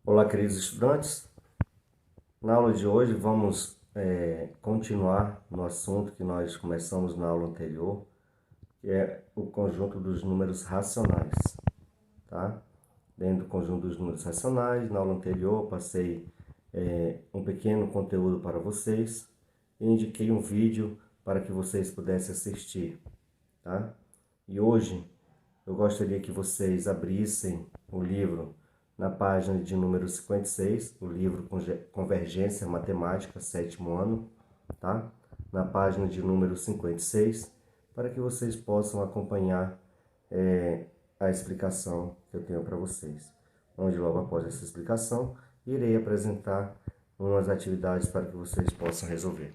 Olá, queridos estudantes. Na aula de hoje vamos continuar no assunto que nós começamos na aula anterior, que é o conjunto dos números racionais, tá? Dentro do conjunto dos números racionais, na aula anterior eu passei um pequeno conteúdo para vocês e indiquei um vídeo para que vocês pudessem assistir, tá? E hoje eu gostaria que vocês abrissem o livro na página de número 56, o livro Convergência Matemática, sétimo ano, tá? Na página de número 56, para que vocês possam acompanhar a explicação que eu tenho para vocês. Onde logo após essa explicação, irei apresentar umas atividades para que vocês possam resolver.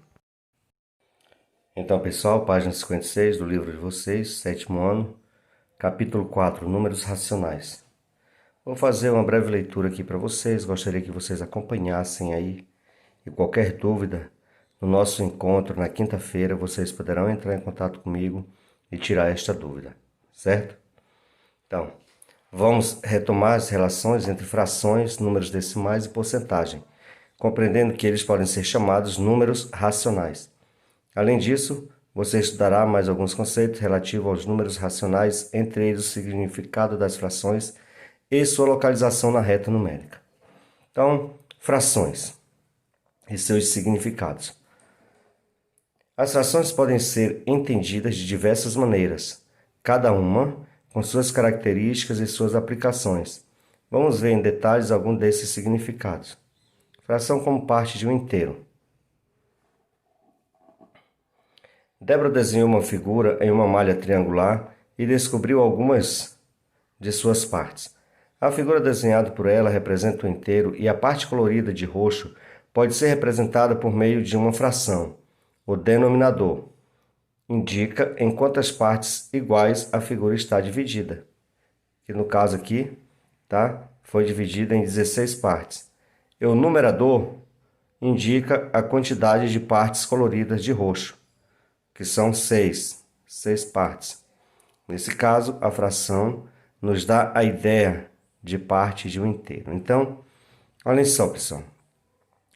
Então, pessoal, página 56 do livro de vocês, sétimo ano, capítulo 4, números racionais. Vou fazer uma breve leitura aqui para vocês, gostaria que vocês acompanhassem aí. E qualquer dúvida, no nosso encontro na quinta-feira, vocês poderão entrar em contato comigo e tirar esta dúvida, certo? Então, vamos retomar as relações entre frações, números decimais e porcentagem, compreendendo que eles podem ser chamados números racionais. Além disso, você estudará mais alguns conceitos relativos aos números racionais, entre eles o significado das frações e sua localização na reta numérica. Então, frações e seus significados. As frações podem ser entendidas de diversas maneiras, cada uma com suas características e suas aplicações. Vamos ver em detalhes algum desses significados. Fração como parte de um inteiro. Débora desenhou uma figura em uma malha triangular e descobriu algumas de suas partes. A figura desenhada por ela representa o inteiro e a parte colorida de roxo pode ser representada por meio de uma fração. O denominador indica em quantas partes iguais a figura está dividida. Que no caso aqui, tá? Foi dividida em 16 partes. E o numerador indica a quantidade de partes coloridas de roxo, que são 6 partes. Nesse caso, a fração nos dá a ideia de parte de um inteiro. Então, olhem só, pessoal.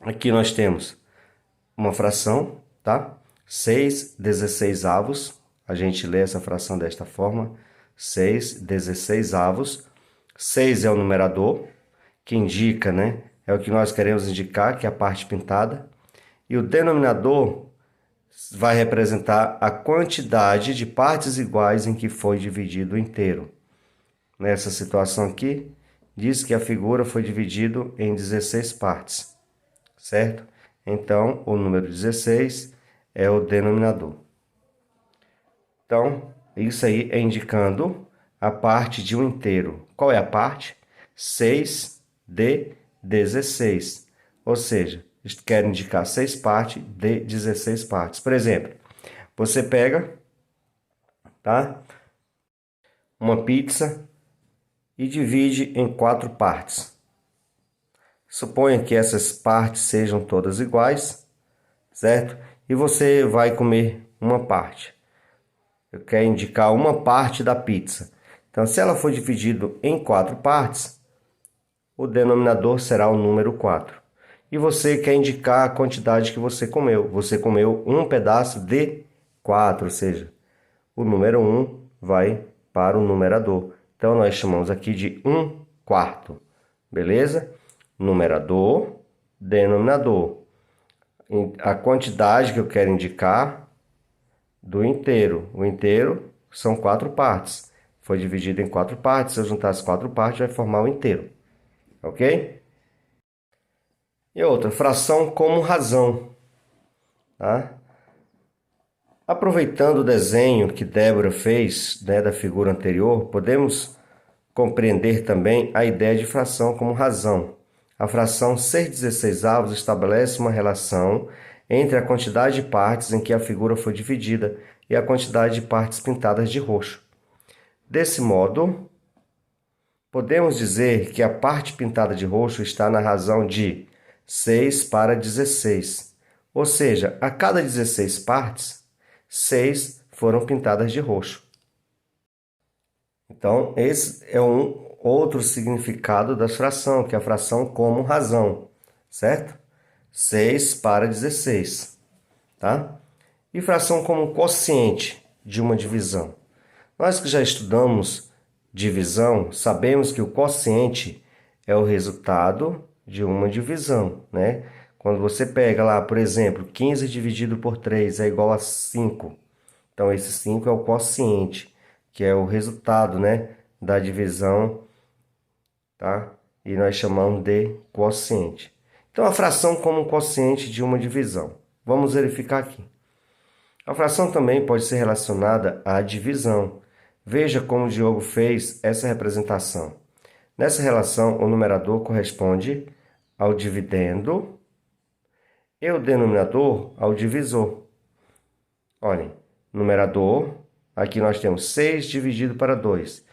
Aqui nós temos uma fração, tá? 6/16. A gente lê essa fração desta forma. 6/16. 6 é o numerador, que indica, né? É o que nós queremos indicar, que é a parte pintada. E o denominador vai representar a quantidade de partes iguais em que foi dividido o inteiro. Nessa situação aqui, diz que a figura foi dividida em 16 partes, certo? Então, o número 16 é o denominador. Então, isso aí é indicando a parte de um inteiro. Qual é a parte? 6/16. Ou seja, quer indicar 6 partes de 16 partes. Por exemplo, você pega, tá? Uma pizza e divide em 4 partes. Suponha que essas partes sejam todas iguais, certo? E você vai comer uma parte. Eu quero indicar uma parte da pizza. Então, se ela for dividida em 4 partes, o denominador será o número 4. E você quer indicar a quantidade que você comeu. Você comeu um pedaço de 4, ou seja, o número 1 vai para o numerador. Então, nós chamamos aqui de 1/4, beleza? Numerador, denominador. A quantidade que eu quero indicar do inteiro. O inteiro são 4 partes. Foi dividido em 4 partes. Se eu juntar as 4 partes, vai formar o inteiro. Ok? E outra, fração como razão. Tá? Aproveitando o desenho que Débora fez, né, da figura anterior, podemos compreender também a ideia de fração como razão. A fração 6/16 estabelece uma relação entre a quantidade de partes em que a figura foi dividida e a quantidade de partes pintadas de roxo. Desse modo, podemos dizer que a parte pintada de roxo está na razão de 6/16, ou seja, a cada 16 partes, 6 foram pintadas de roxo. Então, esse é um outro significado da fração, que é a fração como razão, certo? 6 para 16, tá? E fração como quociente de uma divisão. Nós que já estudamos divisão, sabemos que o quociente é o resultado de uma divisão, né? Quando você pega lá, por exemplo, 15 dividido por 3 é igual a 5. Então, esse 5 é o quociente, que é o resultado, né, da divisão, tá? E nós chamamos de quociente. Então, a fração como um quociente de uma divisão. Vamos verificar aqui. A fração também pode ser relacionada à divisão. Veja como o Diogo fez essa representação. Nessa relação, o numerador corresponde ao dividendo e o denominador ao divisor. Olhem, numerador, aqui nós temos 6 dividido para 2.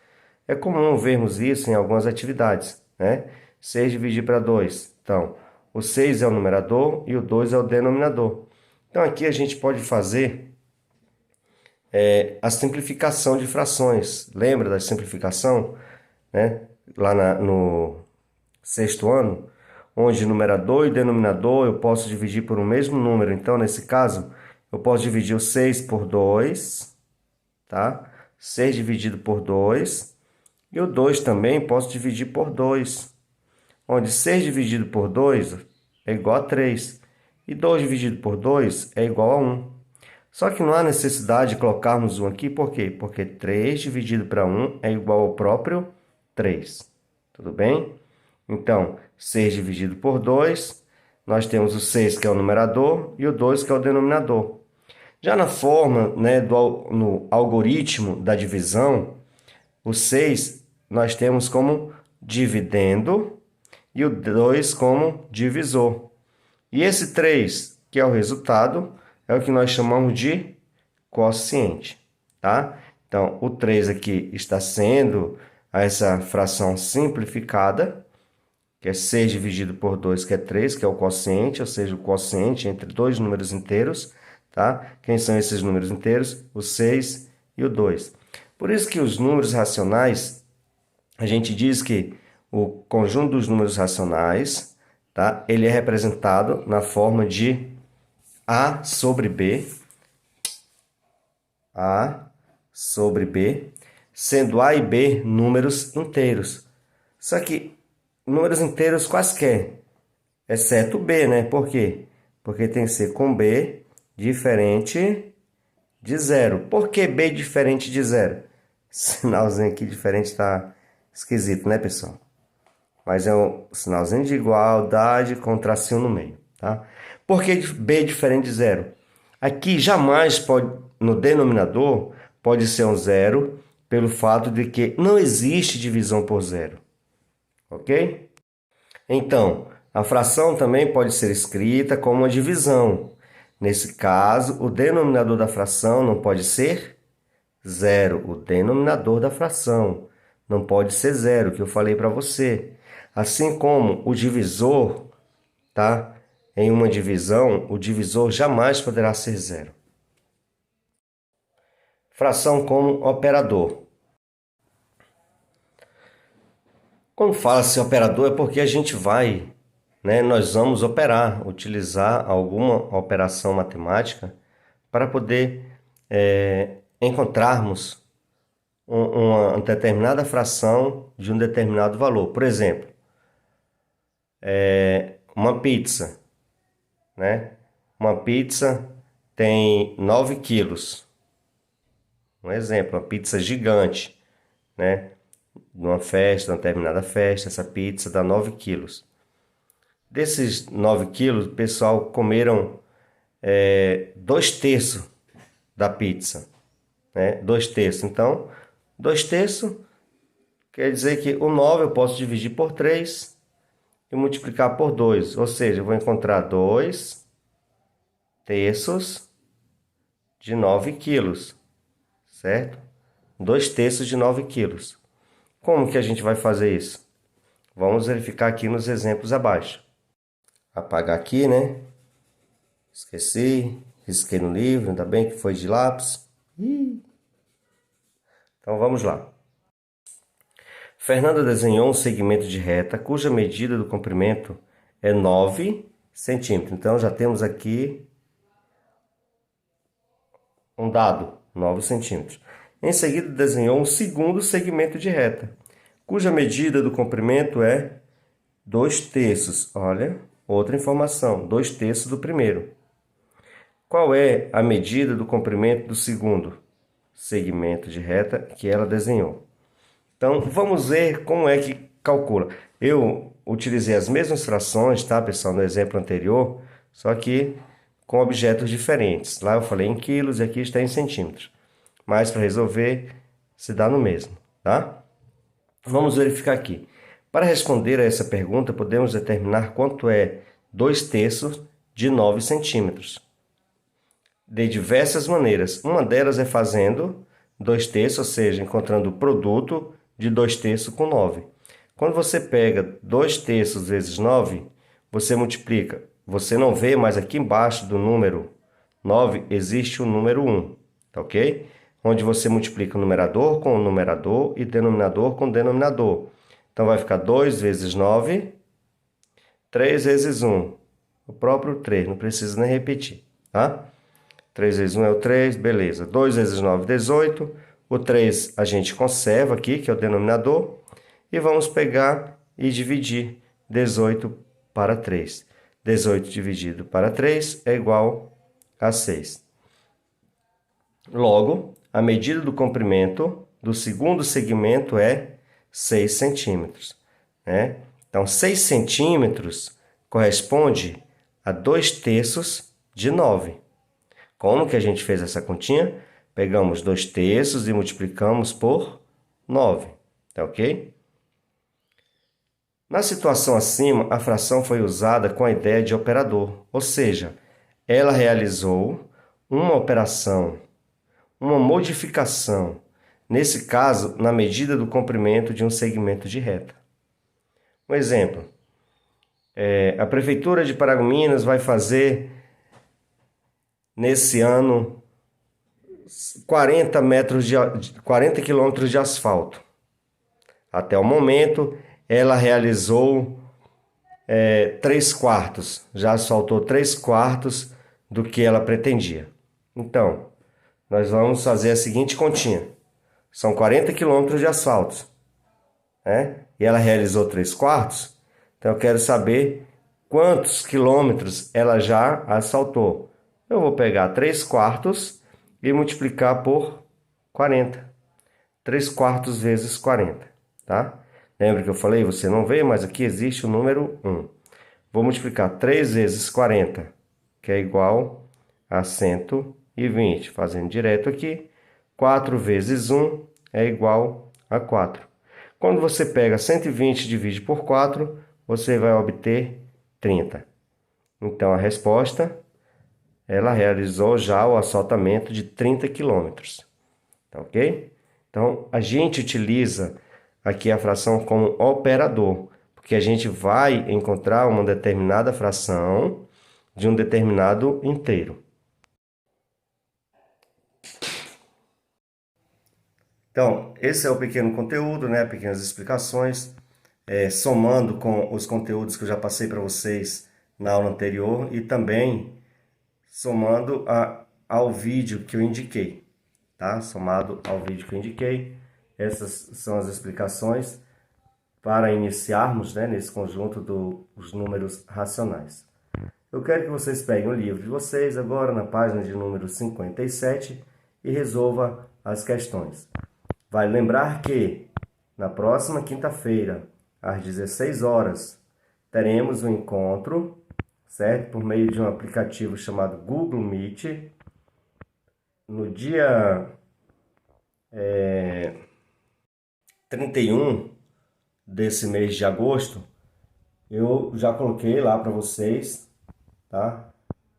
É comum vermos isso em algumas atividades, né? 6 dividido para 2. Então, o 6 é o numerador e o 2 é o denominador. Então, aqui a gente pode fazer a simplificação de frações. Lembra da simplificação? Né? Lá no sexto ano, onde numerador e denominador eu posso dividir por um mesmo número. Então, nesse caso, eu posso dividir o 6 por 2, tá? 6 dividido por 2. E o 2 também posso dividir por 2. Onde 6 dividido por 2 é igual a 3. E 2 dividido por 2 é igual a 1. Só que não há necessidade de colocarmos 1 aqui, por quê? Porque 3 dividido para 1 é igual ao próprio 3. Tudo bem? Então, 6 dividido por 2, nós temos o 6 que é o numerador e o 2 que é o denominador. Já na forma, né, no algoritmo da divisão, o 6 nós temos como dividendo e o 2 como divisor. E esse 3, que é o resultado, é o que nós chamamos de quociente, tá? Então, o 3 aqui está sendo essa fração simplificada, que é 6 dividido por 2, que é 3, que é o quociente, ou seja, o quociente entre dois números inteiros, tá? Quem são esses números inteiros? O 6 e o 2. Por isso que os números racionais, a gente diz que o conjunto dos números racionais, tá? Ele é representado na forma de A sobre B, A sobre B, sendo A e B números inteiros. Só que números inteiros quaisquer, exceto B, né? Por quê? Porque tem que ser com B diferente de zero. Por que B diferente de zero? Sinalzinho aqui diferente está esquisito, né, pessoal? Mas é um sinalzinho de igualdade com tracinho no meio, tá? Por que B diferente de zero? Aqui jamais pode, no denominador, pode ser um zero, pelo fato de que não existe divisão por zero. Ok? Então, a fração também pode ser escrita como uma divisão. Nesse caso, o denominador da fração não pode ser zero. O denominador da fração não pode ser zero, que eu falei para você. Assim como o divisor, tá? Em uma divisão, o divisor jamais poderá ser zero. Fração como operador. Quando fala-se operador é porque a gente vai, né? Nós vamos operar, utilizar alguma operação matemática para poder encontrarmos uma determinada fração de um determinado valor. Por exemplo, uma pizza, né? Uma pizza tem 9 quilos. Um exemplo, uma pizza gigante, né? Numa festa, numa determinada festa, essa pizza dá 9 quilos. Desses 9 quilos, o pessoal comeram 2/3 da pizza, né? 2/3. Então, 2/3 quer dizer que o 9 eu posso dividir por 3 e multiplicar por 2. Ou seja, eu vou encontrar 2/3 de 9 quilos, certo? 2/3 de 9 quilos. Como que a gente vai fazer isso? Vamos verificar aqui nos exemplos abaixo. Apagar aqui, né? Esqueci, risquei no livro, ainda bem que foi de lápis. Então vamos lá. Fernanda desenhou um segmento de reta cuja medida do comprimento é 9 centímetros. Então, já temos aqui um dado, 9 centímetros. Em seguida, desenhou um segundo segmento de reta, cuja medida do comprimento é 2/3. Olha, outra informação, 2/3 do primeiro. Qual é a medida do comprimento do segundo segmento de reta que ela desenhou? Então, vamos ver como é que calcula. Eu utilizei as mesmas frações, tá, pessoal, no exemplo anterior, só que com objetos diferentes. Lá eu falei em quilos e aqui está em centímetros. Mas para resolver, se dá no mesmo, tá? Vamos verificar aqui. Para responder a essa pergunta, podemos determinar quanto é 2/3 de 9 centímetros. De diversas maneiras. Uma delas é fazendo 2/3, ou seja, encontrando o produto de 2/3 com 9. Quando você pega 2/3 vezes 9, você multiplica. Você não vê, mas aqui embaixo do número 9 existe o número 1, tá ok? Onde você multiplica o numerador com o numerador e denominador com o denominador. Então vai ficar 2 vezes 9, 3 vezes 1. O próprio 3, não precisa nem repetir, tá? 3 vezes 1 é o 3, beleza. 2 vezes 9, 18. O 3 a gente conserva aqui, que é o denominador. E vamos pegar e dividir 18 para 3. 18 dividido para 3 é igual a 6. Logo, a medida do comprimento do segundo segmento é 6 centímetros. Né? Então, 6 centímetros corresponde a 2/3 de 9. Como que a gente fez essa continha? Pegamos 2/3 e multiplicamos por 9, tá ok? Na situação acima, a fração foi usada com a ideia de operador, ou seja, ela realizou uma operação, uma modificação, nesse caso, na medida do comprimento de um segmento de reta. Um exemplo, a Prefeitura de Paragominas vai fazer, nesse ano, 40 quilômetros de asfalto. Até o momento, ela realizou 3/4, já asfaltou 3/4 do que ela pretendia. Então, nós vamos fazer a seguinte continha. São 40 quilômetros de asfalto, né? E ela realizou 3/4, então eu quero saber quantos quilômetros ela já asfaltou. Eu vou pegar 3/4 e multiplicar por 40. 3/4 vezes 40, tá? Lembra que eu falei? Você não vê, mas aqui existe o número 1. Vou multiplicar 3 vezes 40, que é igual a 120. Fazendo direto aqui, 4 vezes 1 é igual a 4. Quando você pega 120 e divide por 4, você vai obter 30. Então, a resposta, ela realizou já o asfaltamento de 30 quilômetros. Tá ok? Então, a gente utiliza aqui a fração como operador, porque a gente vai encontrar uma determinada fração de um determinado inteiro. Então, esse é o pequeno conteúdo, né? Pequenas explicações, somando com os conteúdos que eu já passei para vocês na aula anterior e também somando ao vídeo que eu indiquei, tá? Somado ao vídeo que eu indiquei, essas são as explicações para iniciarmos, né, nesse conjunto dos números racionais. Eu quero que vocês peguem o livro de vocês agora na página de número 57 e resolva as questões. Vale lembrar que na próxima quinta-feira, às 16 horas, teremos um encontro, certo? Por meio de um aplicativo chamado Google Meet. No dia 31 desse mês de agosto, eu já coloquei lá para vocês, tá?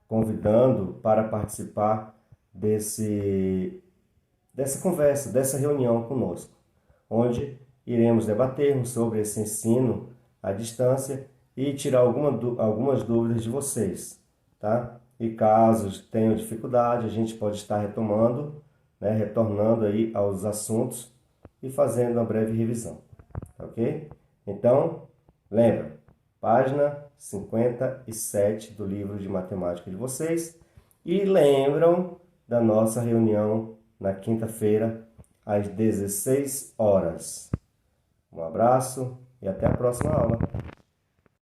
Convidando para participar dessa conversa, dessa reunião conosco, onde iremos debatermos sobre esse ensino à distância e tirar algumas dúvidas de vocês, tá? E caso tenham dificuldade, a gente pode estar retomando, né, retornando aí aos assuntos e fazendo uma breve revisão, tá tá ok? Então, lembra, página 57 do livro de matemática de vocês. E lembram da nossa reunião na quinta-feira, às 16 horas. Um abraço e até a próxima aula.